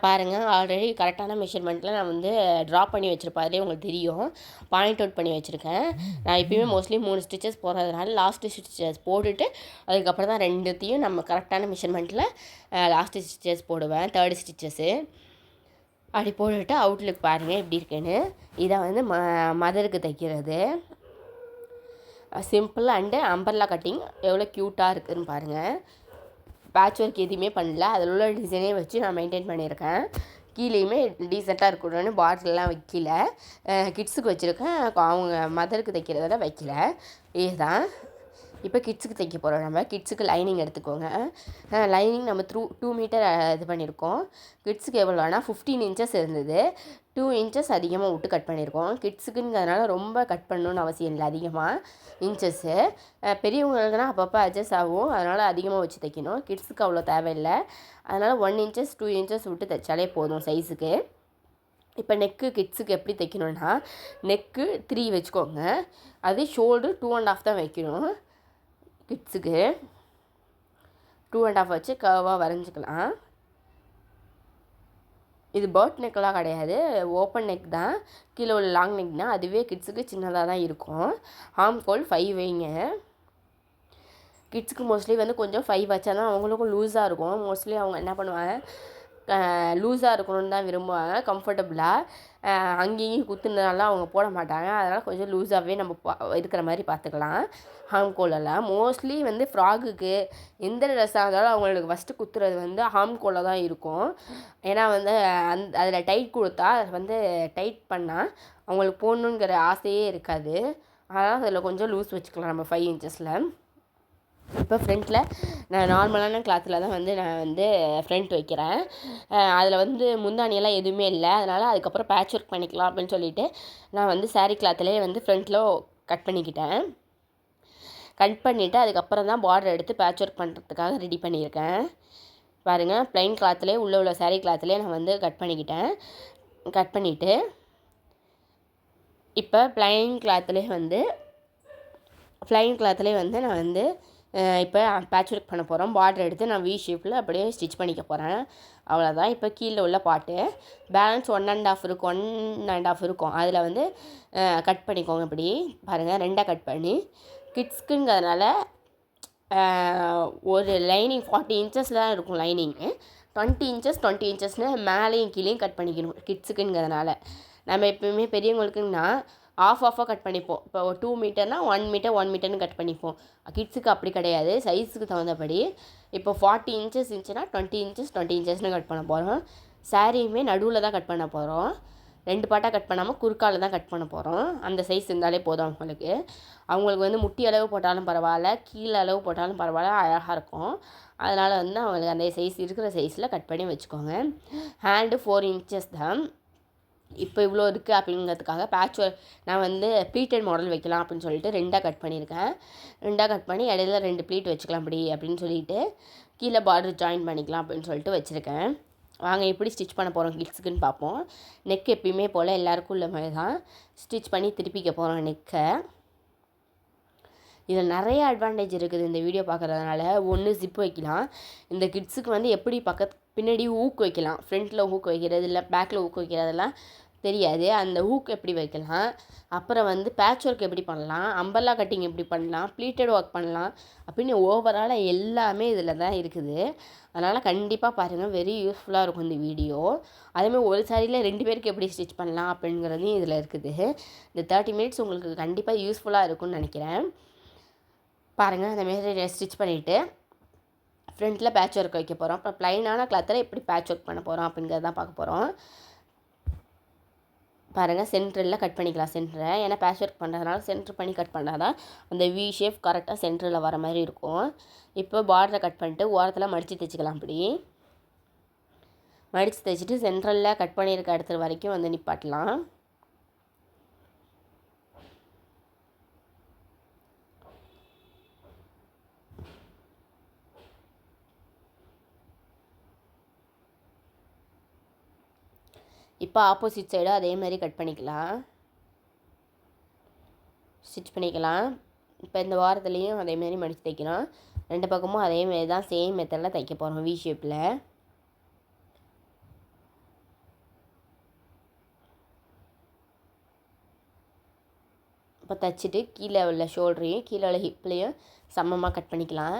பாருங்கள், ஆல்ரெடி கரெக்டான மெஷர்மெண்ட்டில் நான் வந்து ட்ரா பண்ணி வச்சுருப்பேன். அதிலே உங்களுக்கு தெரியும், பாயிண்ட் அவுட் பண்ணி வச்சுருக்கேன். நான் எப்பயுமே மோஸ்ட்லி 3 ஸ்டிச்சஸ் போடுறதுனால லாஸ்ட்டு ஸ்டிச்சஸ் போட்டுட்டு அதுக்கப்புறம் தான் ரெண்டுத்தையும் நம்ம கரெக்டான மெஷர்மெண்ட்டில் லாஸ்ட்டு ஸ்டிச்சஸ் போடுவேன், 3rd ஸ்டிச்சஸ்ஸு. அப்படி போட்டுவிட்டு அவுட்லுக் பாருங்கள் எப்படி இருக்குன்னு. இதை வந்து மதருக்கு தைக்கிறது சிம்பிள் அண்டு அம்பர்லா கட்டிங் எவ்வளோ க்யூட்டாக இருக்குதுன்னு பாருங்கள். பேட்ச் ஒர்க் எதுவுமே பண்ணல, அதில் உள்ள டிசைனே வச்சு நான் மெயின்டைன் பண்ணியிருக்கேன். கீழேயுமே டீசெண்டாக இருக்கணும்னு பாட்டிலெலாம் வைக்கல, கிட்ஸுக்கு வச்சுருக்கேன். அவங்க மதருக்கு தைக்கிறதெல்லாம் வைக்கல. இதுதான் இப்போ கிட்ஸுக்கு தைக்க போகிறோம். நம்ம கிட்ஸுக்கு லைனிங் எடுத்துக்கோங்க. லைனிங் நம்ம 2 மீட்டர் இது பண்ணியிருக்கோம். கிட்ஸுக்கு எவ்வளோனா 15 இன்ச்சஸ் இருந்தது, 2 இன்ச்சஸ் அதிகமாக விட்டு கட் பண்ணியிருக்கோம். கிட்ஸுக்குங்கிறதுனால ரொம்ப கட் பண்ணணுன்னு அவசியம் இல்லை அதிகமாக இன்ச்சஸ்ஸு. பெரியவங்களுக்குனா அப்பப்போ அட்ஜஸ்ட் ஆகும், அதனால் அதிகமாக வச்சு தைக்கணும். கிட்ஸுக்கு அவ்வளோ தேவையில்லை, அதனால் 1 இன்ச்சஸ் 2 இன்ச்சஸ் விட்டு தைச்சாலே போதும் சைஸுக்கு. இப்போ நெக்கு கிட்ஸுக்கு எப்படி தைக்கணுன்னா, நெக்கு 3 வச்சுக்கோங்க, அது ஷோல்டர் 2.5 தான் வைக்கணும். கிட்ஸுக்கு 2.5 வச்சு கர்வாக வரைஞ்சிக்கலாம். இது பேர்ட் நெக்கெலாம் கிடையாது, ஓப்பன் நெக் தான். கீழே உள்ள லாங் நெக் தான், அதுவே கிட்ஸுக்கு சின்னதாக தான் இருக்கும். ஆர்ம் ஹோல் 5 வைங்க. கிட்ஸுக்கு மோஸ்ட்லி வந்து கொஞ்சம் 5 வச்சா தான் அவங்களுக்கும் லூஸாக இருக்கும். மோஸ்ட்லி அவங்க என்ன பண்ணுவாங்க, லூஸாக இருக்கணும்னு தான் விரும்புவாங்க, கம்ஃபர்டபுளாக. அங்கேயும் குத்துனதுனால அவங்க போட மாட்டாங்க, அதனால் கொஞ்சம் லூஸாகவே நம்ம இருக்கிற மாதிரி பார்த்துக்கலாம். ஹாம்கோலெல்லாம் மோஸ்ட்லி வந்து ஃப்ராகுக்கு எந்த ட்ரெஸ்ஸாக இருந்தாலும் அவங்களுக்கு ஃபஸ்ட்டு குத்துறது வந்து ஹாம்கோலில் தான் இருக்கும். ஏன்னா வந்து அதில் டைட் கொடுத்தா வந்து டைட் பண்ணால் அவங்களுக்கு போடணுங்கிற ஆசையே இருக்காது. அதனால் அதில் கொஞ்சம் லூஸ் வச்சுக்கலாம் நம்ம 5 இன்ச்சஸில். இப்போ ஃப்ரண்ட்டில் நான் நார்மலான கிளாத்தில் தான் வந்து நான் வந்து ஃப்ரண்ட் வைக்கிறேன். அதில் வந்து முந்தானியெல்லாம் எதுவுமே இல்லை, அதனால் அதுக்கப்புறம் பேட்ச் ஒர்க் பண்ணிக்கலாம் அப்படின்னு சொல்லிவிட்டு நான் வந்து சாரீ கிளாத்துலேயே வந்து ஃப்ரண்ட்டில் கட் பண்ணிக்கிட்டேன். கட் பண்ணிவிட்டு அதுக்கப்புறம் தான் பார்டர் எடுத்து பேட்ச் ஒர்க் பண்ணுறதுக்காக ரெடி பண்ணியிருக்கேன். பாருங்கள், ப்ளைன் கிளாத்துலேயே உள்ள சாரீ கிளாத்துலேயே நான் வந்து கட் பண்ணிக்கிட்டேன். கட் பண்ணிவிட்டு இப்போ ப்ளைன் கிளாத்துலேயே வந்து நான் வந்து இப்போ பேட்ச் ஒர்க் பண்ண போகிறோம். பார்டர் எடுத்து நான் வி ஷேப்பில் அப்படியே ஸ்டிச் பண்ணிக்க போகிறேன். அவ்வளோதான். இப்போ கீழே உள்ள பாட்டு பேலன்ஸ் 1.5 இருக்கும், 1.5 இருக்கும், அதில் வந்து கட் பண்ணிக்கோங்க. இப்படி பாருங்கள், 2ஆக கட் பண்ணி கிட்ஸ்க்குங்கிறதுனால ஒரு லைனிங் 40 இன்ச்சஸில் தான் இருக்கும் லைனிங்கு. 20 இன்ச்சஸ்னு மேலேயும் கீழேயும் கட் பண்ணிக்கணும். கிட்ஸுக்குங்கிறதுனால நம்ம எப்போயுமே பெரியவங்களுக்குன்னா ஆஃபாக கட் பண்ணிப்போம். இப்போ 2 மீட்டர்னால் 1 மீட்டர்னு கட் பண்ணிப்போம். கிட்ஸுக்கு அப்படி கிடையாது, சைஸுக்கு தகுந்தபடி. இப்போ 40 இன்ச்சஸ் இருந்துச்சுன்னா 20 இன்ச்சஸ்னு கட் பண்ண போகிறோம். சாரியுமே நடுவில் தான் கட் பண்ண போகிறோம், 2 பார்ட்டாக கட் பண்ணாமல் குறுக்கால தான் கட் பண்ண போகிறோம். அந்த சைஸ் இருந்தாலே போதும் அவங்களுக்கு வந்து முட்டி அளவு போட்டாலும் பரவாயில்ல, கீழே அளவு போட்டாலும் பரவாயில்ல, அழகாக இருக்கும். அதனால் வந்து அவங்களுக்கு அந்த சைஸ் இருக்கிற சைஸில் கட் பண்ணி வச்சுக்கோங்க. ஹேண்டு 4 இன்ச்சஸ் தான். இப்போ இவ்வளோ இருக்குது அப்படிங்கிறதுக்காக பேட்ச் ஒர்க் நான் வந்து ப்ளீட்டட் மாடல் வைக்கலாம் அப்படின்னு சொல்லிட்டு 2ஆக கட் பண்ணியிருக்கேன். 2ஆக கட் பண்ணி இடையில 2 ப்ளீட் வச்சுக்கலாம் அப்படின்னு சொல்லிட்டு கீழே பார்டர் ஜாயின் பண்ணிக்கலாம் அப்படின்னு சொல்லிட்டு வச்சுருக்கேன். வாங்க எப்படி ஸ்டிச் பண்ண போகிறோம் கிட்ஸுக்குன்னு பார்ப்போம். நெக் எப்பயுமே போல் எல்லாேருக்கும் உள்ள மாதிரி தான் ஸ்டிச் பண்ணி திருப்பிக்க போகிறோம் நெக்கை. இதில் நிறைய அட்வான்டேஜ் இருக்குது இந்த வீடியோ பார்க்குறதுனால. ஒன்று ஜிப் வைக்கலாம். இந்த கிட்ஸுக்கு வந்து எப்படி பின்னாடி ஊக்கு வைக்கலாம், ஃப்ரண்ட்டில் ஊக்கு வைக்கிறது இல்லை பேக்கில் ஊக்கு வைக்கிறதெல்லாம் தெரியாது. அந்த ஹூக் எப்படி வைக்கலாம், அப்புறம் வந்து பேட்ச் ஒர்க் எப்படி பண்ணலாம், அம்பர்லா கட்டிங் எப்படி பண்ணலாம், ப்ளீட்டட் ஒர்க் பண்ணலாம் அப்படின்னு ஓவராலாக எல்லாமே இதில் தான் இருக்குது. அதனால் கண்டிப்பாக பாருங்கள், வெரி யூஸ்ஃபுல்லாக இருக்கும் இந்த வீடியோ. அதேமாதிரி ஒரு சாரியில் 2 பேருக்கு எப்படி ஸ்டிச் பண்ணலாம் அப்படிங்கிறதையும் இதில் இருக்குது. இந்த 30 மினிட்ஸ் உங்களுக்கு கண்டிப்பாக யூஸ்ஃபுல்லாக இருக்கும்னு நினைக்கிறேன். பாருங்கள், அந்தமாரி ஸ்டிச் பண்ணிவிட்டு ஃப்ரண்ட்டில் பேட்ச் ஒர்க் வைக்க போகிறோம். அப்புறம் ப்ளைனான கிளாத்தில் எப்படி பேட்ச் ஒர்க் பண்ண போகிறோம் அப்படிங்கிறது தான் பார்க்க போகிறோம். பாருங்கள் சென்டரில் கட் பண்ணிக்கலாம் சென்டரை. ஏன்னா பேட்ச் ஒர்க் பண்ணுறதுனால சென்டர் பண்ணி கட் பண்ணால் தான் அந்த வி ஷேப் கரெக்டாக சென்டரில் வர மாதிரி இருக்கும். இப்போ பார்டரை கட் பண்ணிட்டு ஓரத்தில் மடித்து தைச்சிக்கலாம். அப்படி மடித்து தைச்சிட்டு சென்ட்ரலில் கட் பண்ணியிருக்க இடத்துல வரைக்கும் வந்து நிப்பாட்டலாம். இப்போ ஆப்போசிட் சைடும் அதே மாதிரி கட் பண்ணிக்கலாம், ஸ்டிச் பண்ணிக்கலாம். இப்போ இந்த வாரத்துலேயும் அதேமாரி மடித்து தைக்கணும். 2 பக்கமும் அதேமாரி தான் சேம் மெத்தடில் தைக்க போகிறோம் வி ஷேப்பில். இப்போ தைச்சிட்டு கீழே உள்ள ஷோல்டரையும் கீழே உள்ள ஹிப்லேயும் சமமாக கட் பண்ணிக்கலாம்.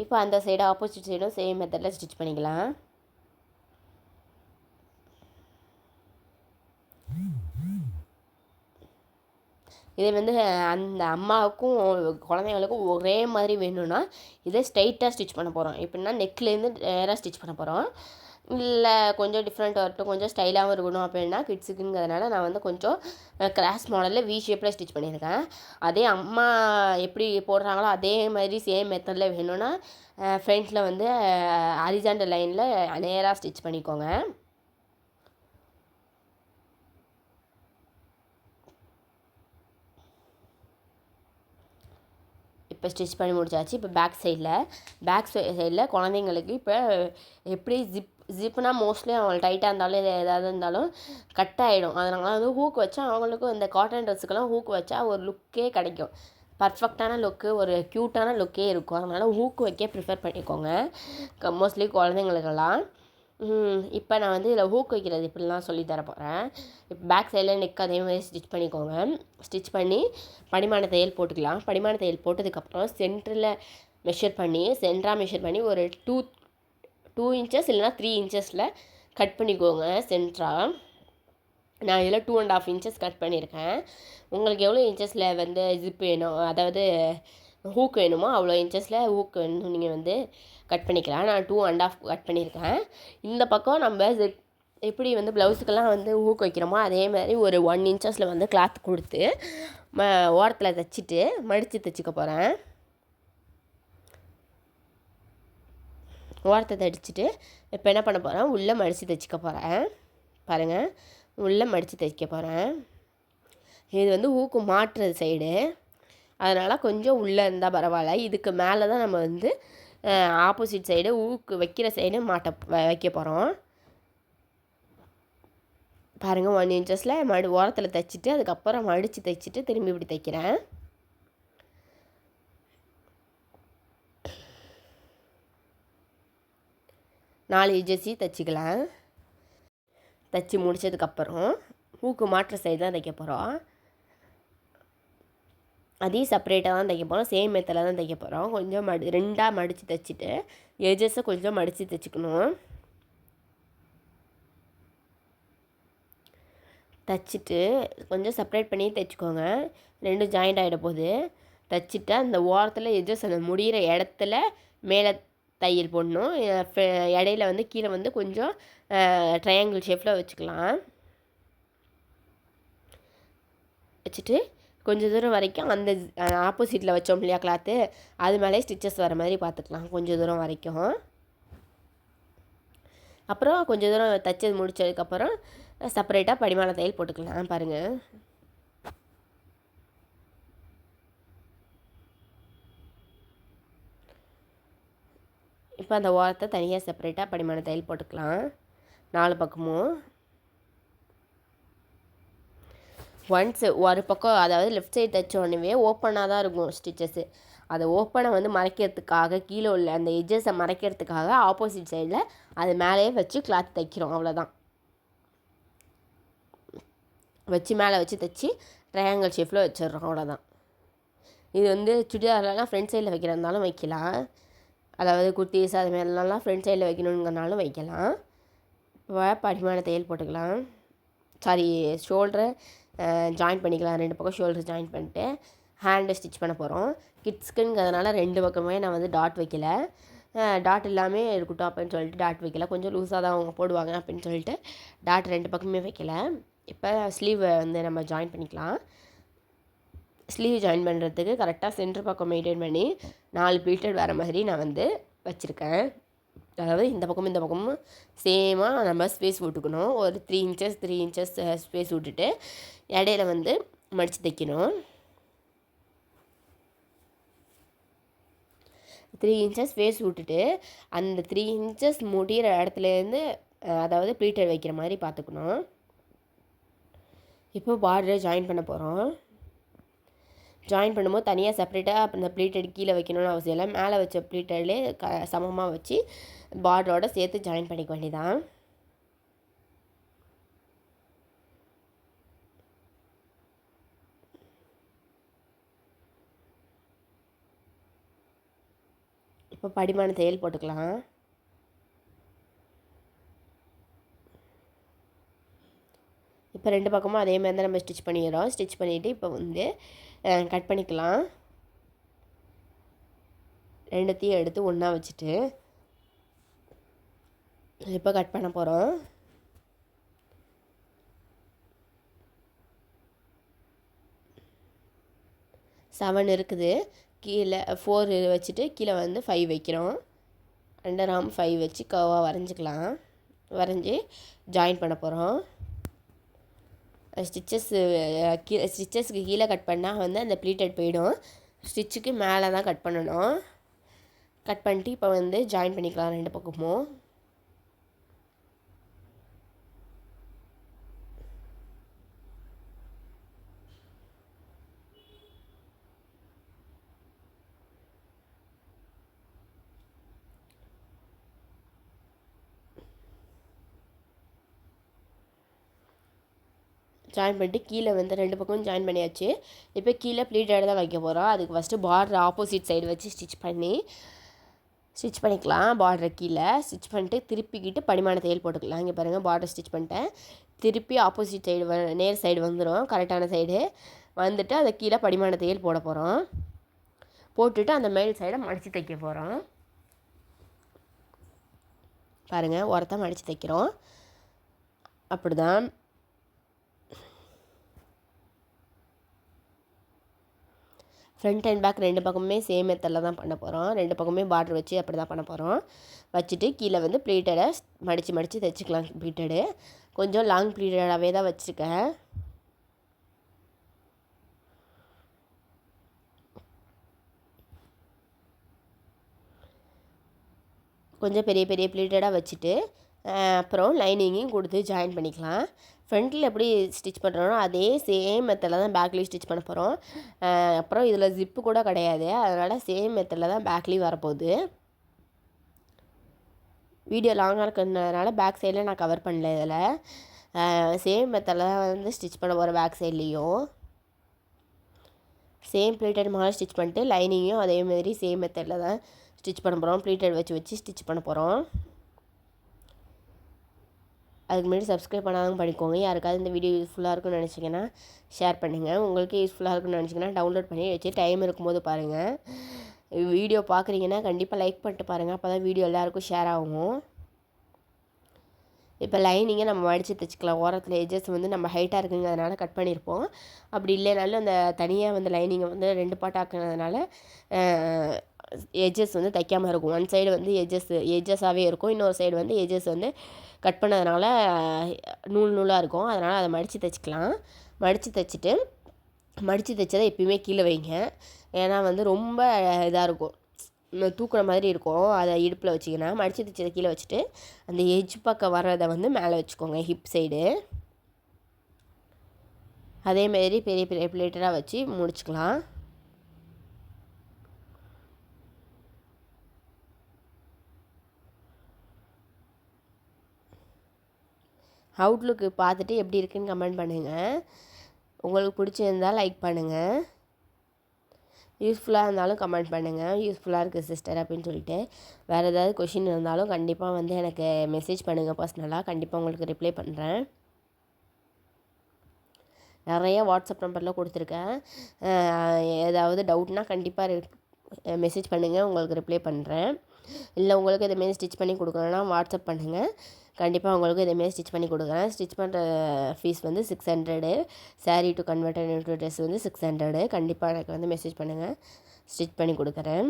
இப்போ அந்த சைடு ஆப்போசிட் சைடும் சேம் மெத்தடில் ஸ்டிச் பண்ணிக்கலாம். இதை வந்து அந்த அம்மாவுக்கும் குழந்தைங்களுக்கும் ஒரே மாதிரி வேணும்னா இதை ஸ்ட்ரைட்டாக ஸ்டிச் பண்ண போகிறோம். எப்படின்னா நெக்லேருந்து நேராக ஸ்டிச் பண்ண போகிறோம். இல்லை கொஞ்சம் டிஃப்ரெண்ட் வரட்டும், கொஞ்சம் ஸ்டைலாகவும் இருக்கணும் அப்படின்னா கிட்ஸுக்குங்கிறதுனால நான் வந்து கொஞ்சம் கிராஸ் மாடலில் வி ஷேப்பில் ஸ்டிச் பண்ணியிருக்கேன். அதே அம்மா எப்படி போடுறாங்களோ அதே மாதிரி சேம் மெத்தடில் வேணும்னா ஃப்ரண்ட்டில் வந்து ஹரிசாண்டல் லைனில் நேராக ஸ்டிச் பண்ணிக்கோங்க. இப்போ ஸ்டிச் பண்ணி முடிச்சாச்சு. இப்போ பேக் சைடில் குழந்தைங்களுக்கு இப்போ எப்படி ஜிப்புனா மோஸ்ட்லி அவங்களுக்கு டைட்டாக இருந்தாலும் ஏதாவது இருந்தாலும் கட் ஆகிடும். அதனால வந்து ஹூக் வச்சா அவங்களுக்கும் இந்த காட்டன் ட்ரெஸ்ஸுக்கெல்லாம் ஹூக் வச்சா ஒரு லுக்கே கிடைக்கும், பர்ஃபெக்டான லுக்கு, ஒரு க்யூட்டான லுக்கே இருக்கும். அதனால் ஹூக் வைக்க ப்ரிஃபர் பண்ணிக்கோங்க மோஸ்ட்லி குழந்தைங்களுக்கெல்லாம். இப்போ நான் வந்து இதில் ஹூக் வைக்கிறது இப்படிலாம் சொல்லித்தர போகிறேன். இப்போ பேக் சைடில் நெக் அதே மாதிரி ஸ்டிச் பண்ணிக்கோங்க. ஸ்டிச் பண்ணி படிமான தையல் போட்டுக்கலாம். படிமான தையல் போட்டதுக்கப்புறம் சென்டரில் மெஷர் பண்ணி ஒரு 2 இன்ச்சஸ் இல்லைனா 3 இன்ச்சஸில் கட் பண்ணிக்கோங்க சென்டராக. நான் இதில் 2.5 இன்ச்சஸ் கட் பண்ணியிருக்கேன். உங்களுக்கு எவ்வளோ இன்ச்சஸில் வந்து ஜிப் வேணும், அதாவது ஹூக் வேணுமோ அவ்வளோ இன்ச்சஸில் ஹூக் வேணும் நீங்கள் வந்து கட் பண்ணிக்கலாம். நான் 2.5 கட் பண்ணியிருக்கேன். இந்த பக்கம் நம்ம எப்படி வந்து ப்ளவுஸுக்கெல்லாம் வந்து ஹூக் வைக்கிறோமோ அதே மாதிரி ஒரு 1 இன்ச்சஸில் வந்து கிளாத் கொடுத்து ஓரத்தில் தைச்சிட்டு மடித்து தைச்சிக்க போகிறேன். ஓரத்தை தைச்சிட்டு இப்போ என்ன பண்ண போகிறேன், உள்ளே மடித்து தைச்சிக்க போகிறேன். பாருங்கள், உள்ளே மடித்து தைக்க போகிறேன். இது வந்து ஹூக்கு மாட்டுறது சைடு, அதனால் கொஞ்சம் உள்ளே இருந்தால் பரவாயில்ல. இதுக்கு மேலே தான் நம்ம வந்து ஆப்போசிட் சைடு ஊக்கு வைக்கிற சைடு வைக்க போகிறோம். பாருங்கள், 1 இன்ச்சஸில் ஓரத்தில் தைச்சிட்டு அதுக்கப்புறம் மடித்து தைச்சிட்டு திரும்பி இப்படி தைக்கிறேன். நாலு இன்ச்சஸி தைச்சிக்கலாம். தைச்சி முடித்ததுக்கப்புறம் ஊக்கு மாட்டுற சைடு தான் தைக்க போகிறோம். அதையும் செப்பரேட்டாக தான் தைக்க போகிறோம், சேம் மெத்தடில் தான் தைக்க போகிறோம். கொஞ்சம் ரெண்டாக மடித்து தைச்சிட்டு எஜஸை கொஞ்சம் மடித்து தைச்சிக்கணும். தைச்சிட்டு கொஞ்சம் செப்பரேட் பண்ணி தைச்சிக்கோங்க, ரெண்டும் ஜாயிண்ட் ஆகிட போகுது. தைச்சிட்டு அந்த ஓரத்தில் எஜஸ் அந்த முடிகிற இடத்துல மேலே தையல் போடணும். இடையில வந்து கீழே வந்து கொஞ்சம் ட்ரையாங்கிள் ஷேப்பில் வச்சுக்கலாம். வச்சுட்டு கொஞ்சம் தூரம் வரைக்கும் அந்த ஆப்போசிட்டில் வச்சோம் இல்லையா கிளாத்து, அது மேலே ஸ்டிச்சஸ் வர மாதிரி பார்த்துக்கலாம் கொஞ்சம் தூரம் வரைக்கும். அப்புறம் கொஞ்சம் தூரம் தைச்சது முடித்ததுக்கப்புறம் செப்பரேட்டாக படிமான தையல் போட்டுக்கலாம். பாருங்கள், இப்போ அந்த ஓரத்தை தனியாக செப்பரேட்டாக படிமான தையல் போட்டுக்கலாம் 4 பக்கமும். ஒன்ஸ் ஒரு பக்கம், அதாவது லெஃப்ட் சைடு தைச்ச உடனே ஓப்பனாக தான் இருக்கும் ஸ்டிச்சஸ்ஸு. அதை ஓப்பனை வந்து மறைக்கிறதுக்காக, கீழே உள்ள அந்த எஜ்ஜஸை மறைக்கிறதுக்காக ஆப்போசிட் சைடில் அது மேலேயே வச்சு கிளாத் தைக்கிறோம். அவ்வளோதான், வச்சு மேலே வச்சு தைச்சி ட்ரையாங்கிள் ஷேப்பில் வச்சிடுறோம். அவ்வளோதான். இது வந்து சுடிதார்லாம் ஃப்ரண்ட் சைடில் வைக்கிறதுனாலும் வைக்கலாம், அதாவது குர்த்திஸ் அது மாதிரிலாம் ஃப்ரண்ட் சைடில் வைக்கணுங்கிறனாலும் வைக்கலாம். இப்போ படிமான தையல் போட்டுக்கலாம். ஷோல்டரை ஜாயின் பண்ணிக்கலாம். 2 பக்கம் ஷோல்டர் ஜாயின் பண்ணிட்டு ஹேண்டை ஸ்டிச் பண்ண போகிறோம். கிட்ஸ்க்குங்கிறதுனால 2 பக்கமே நான் வந்து டாட் வைக்கல, டாட் இல்லாமல் இருக்கட்டும் அப்படின்னு சொல்லிட்டு டாட் வைக்கல. கொஞ்சம் லூஸாக தான் அவங்க போடுவாங்க அப்படின்னு சொல்லிட்டு டாட் 2 பக்கமே வைக்கல. இப்போ ஸ்லீவை வந்து நம்ம ஜாயின் பண்ணிக்கலாம். ஸ்லீவ் ஜாயின் பண்ணுறதுக்கு கரெக்டாக சென்டர் பக்கம் மெயின்டைன் பண்ணி 4 ப்ளீட்டட் வர மாதிரி நான் வந்து வச்சுருக்கேன். அதாவது இந்த பக்கமும் சேமாக நம்ம ஸ்பேஸ் விட்டுக்கணும். ஒரு 3 இன்ச்சஸ் ஸ்பேஸ் விட்டுட்டு இடையில வந்து மடித்து தைக்கணும். 3 இன்ச்சஸ் ஸ்பேஸ் விட்டுட்டு அந்த 3 இன்ச்சஸ் முடிகிற இடத்துலேருந்து அதாவது ப்ளீட்டட் வைக்கிற மாதிரி பார்த்துக்கணும். இப்போ பார்டரை ஜாயின் பண்ண போகிறோம். ஜாயின் பண்ணும்போது தனியாக செப்பரேட்டாக அந்த ப்ளீட்டட் கீழே வைக்கணும்னு அவசியம் இல்லை. மேலே வச்ச ப்ளீட்டட்லேயே சமமாக வச்சு பார்டரோடு சேர்த்து ஜாயின் பண்ணிக்க வேண்டியதான். இப்போ படிமான தையல் போட்டுக்கலாம். இப்போ 2 பக்கமும் அதே மாதிரி தான் நம்ம ஸ்டிச் பண்ணிடுறோம். ஸ்டிச் பண்ணிவிட்டு இப்போ வந்து கட் பண்ணிக்கலாம். 2த்தையும் எடுத்து ஒன்றா வச்சுட்டு இப்போ கட் பண்ண போகிறோம். செவன் இருக்குது, கீழே 4 வச்சுட்டு கீழே வந்து 5 வைக்கிறோம். 2 ஆர்ம் 5 வச்சு கர்வாக வரைஞ்சிக்கலாம். வரைஞ்சி ஜாயின் பண்ண போகிறோம். ஸ்டிச்சஸ்க்கு கீழே கட் பண்ணால் வந்து அந்த ப்ளீட்டட் போயிடும். ஸ்டிச்சுக்கு மேலே தான் கட் பண்ணணும். கட் பண்ணிட்டு இப்போ வந்து ஜாயின் பண்ணிக்கலாம் 2 பக்கமும். ஜாயின் பண்ணிட்டு கீழே வந்து 2 பக்கமும் ஜாயின் பண்ணியாச்சு. இப்போ கீழே ப்ளீட்டட் தான் வைக்க போகிறோம். அதுக்கு ஃபஸ்ட்டு பார்டர் ஆப்போசிட் சைடு வச்சு ஸ்டிச் பண்ணிக்கலாம். பார்டரை கீழே ஸ்டிச் பண்ணிட்டு திருப்பிக்கிட்டு படிமான தையல் போட்டுக்கலாம். இங்கே பாருங்கள், பார்டர் ஸ்டிச் பண்ணிட்டேன். திருப்பி ஆப்போசிட் சைடு நேர் சைடு வந்துடும், கரெக்டான சைடு வந்துட்டு அதை கீழே படிமான தையல் போட போகிறோம். போட்டுட்டு அந்த மேல் சைடை மடித்து தைக்க போகிறோம். பாருங்கள், ஓரத்தை மடித்து தைக்கிறோம். அப்படி தான் ஃப்ரண்ட் அண்ட் பேக் 2 பக்கமுமே சேம் மெத்தடில் தான் பண்ண போகிறோம். 2 பக்கமே பார்டர் வச்சு அப்படி தான் பண்ண போகிறோம். வச்சுட்டு கீழே வந்து ப்ளீட்டடை மடித்து தைச்சிக்கலாம். ப்ளீட்டடு கொஞ்சம் லாங் ப்ளீட்டடாகவே தான் வச்சுருக்கேன். கொஞ்சம் பெரிய பெரிய ப்ளீட்டடாக வச்சுட்டு அப்புறம் லைனிங்கையும் கொடுத்து ஜாயின் பண்ணிக்கலாம். ஃப்ரண்ட்டில் எப்படி ஸ்டிச் பண்ணுறோனோ அதே சேம் மெத்தடில் தான் பேக்லேயும் ஸ்டிச் பண்ண போகிறோம். அப்புறம் இதில் ஜிப்பு கூட கிடையாது, அதனால் சேம் மெத்தடில் தான் பேக்லேயும் வரப்போகுது. வீடியோ லாங்காக இருக்கிறதுனால பேக் சைடில் நான் கவர் பண்ணல. இதில் சேம் மெத்தடில் தான் வந்து ஸ்டிச் பண்ண போகிறேன். பேக் சைட்லேயும் சேம் ப்ளீட்டட் மாதிரி ஸ்டிச் பண்ணிட்டு லைனிங்கையும் அதேமாதிரி சேம் மெத்தடில் தான் ஸ்டிச் பண்ண போகிறோம். ப்ளீட்டட் வச்சு ஸ்டிச் பண்ண போகிறோம். அதுக்கு முன்னாடி சப்ஸ்கிரைப் பண்ணாலும் பண்ணிக்கோங்க. யாருக்காவது இந்த வீடியோ யூஸ்ஃபுல்லாக இருக்குன்னு நினச்சிங்கன்னா ஷேர் பண்ணுங்கள். உங்களுக்கு யூஸ்ஃபுல்லாக இருக்குன்னு நினச்சிங்கன்னா டவுன்லோட் பண்ணி வச்சு டைம் இருக்கும்போது பாருங்கள். வீடியோ பார்க்குறீங்கன்னா கண்டிப்பாக லைக் பண்ணிட்டு பாருங்கள், அப்போ தான் வீடியோ எல்லாேருக்கும் ஷேர் ஆகும். இப்போ லைனிங்கை நம்ம மடித்து தைச்சிக்கலாம். ஓரத்தில் எஜஸ் வந்து நம்ம ஹைட்டாக இருக்குங்க, அதனால் கட் பண்ணியிருப்போம். அப்படி இல்லைனாலும் அந்த தனியாக வந்து லைனிங்கை வந்து 2 பார்ட் ஆக்குனதுனால எஜஸ் வந்து தைக்காமல் இருக்கும். ஒன் சைடு வந்து எஜஸாகவே இருக்கும், இன்னொரு சைடு வந்து எஜஸ் வந்து கட் பண்ணதுனால நூலாக இருக்கும். அதனால் அதை மடித்து தைச்சிக்கலாம். மடித்து தைச்சதை எப்பயுமே கீழே வைங்க. ஏன்னா வந்து ரொம்ப இதாக இருக்கும், தூக்குற மாதிரி இருக்கும். அதை இடுப்பில் வச்சிங்கன்னா மடித்து தைச்சதை கீழே வச்சுட்டு அந்த எஜ் பக்கம் வர்றதை வந்து மேலே வச்சுக்கோங்க, ஹிப் சைடு. அதேமாரி பெரிய பெரிய ப்ளேட்டடாக வச்சு முடிச்சுக்கலாம். அவுட்லுக்கு பார்த்துட்டு எப்படி இருக்குன்னு கமெண்ட் பண்ணுங்கள். உங்களுக்கு பிடிச்சிருந்தால் லைக் பண்ணுங்கள். யூஸ்ஃபுல்லாக இருந்தாலும் கமெண்ட் பண்ணுங்கள், யூஸ்ஃபுல்லாக இருக்குது சிஸ்டர் அப்படின்னு சொல்லிட்டு. வேறு ஏதாவது கொஷின் இருந்தாலும் கண்டிப்பாக வந்து எனக்கு மெசேஜ் பண்ணுங்கள் பர்சனலாக. கண்டிப்பாக உங்களுக்கு ரிப்ளை பண்ணுறேன். நிறைய வாட்ஸ்அப் நம்பரில் கொடுத்துருக்கேன். ஏதாவது டவுட்னால் கண்டிப்பாக மெசேஜ் பண்ணுங்கள், உங்களுக்கு ரிப்ளை பண்ணுறேன். இல்லை உங்களுக்கு இதுமாரி ஸ்டிச் பண்ணி கொடுக்கணுன்னா வாட்ஸ்அப் பண்ணுங்கள். கண்டிப்பாக உங்களுக்கு இதேமாரி ஸ்டிச் பண்ணி கொடுக்குறேன். ஸ்டிச் பண்ணுற ஃபீஸ் வந்து 600. Sari to converted into dress வந்து 600. கண்டிப்பாக எனக்கு வந்து மெசேஜ் பண்ணுங்கள், ஸ்டிச் பண்ணி கொடுக்குறேன்.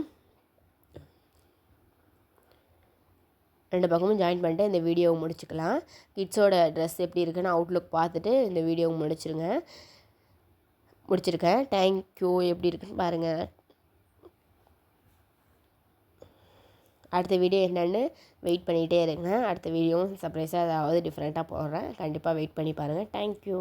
2 பக்கமும் ஜாயின் பண்ணிட்டு இந்த வீடியோவை முடிச்சுக்கலாம். கிட்ஸோட ட்ரெஸ் எப்படி இருக்குன்னு அவுட்லுக் பார்த்துட்டு இந்த வீடியோவை முடிச்சிருக்கேன். தேங்க்யூ. எப்படி இருக்குன்னு பாருங்கள். அடுத்த வீடியோ என்னென்னு வெயிட் பண்ணிகிட்டே இருங்க. அடுத்த வீடியோவும் சர்ப்ரைஸாக ஏதாவது டிஃப்ரெண்ட்டாக போடுறேன். கண்டிப்பாக வெயிட் பண்ணி பாருங்கள். தேங்க்யூ.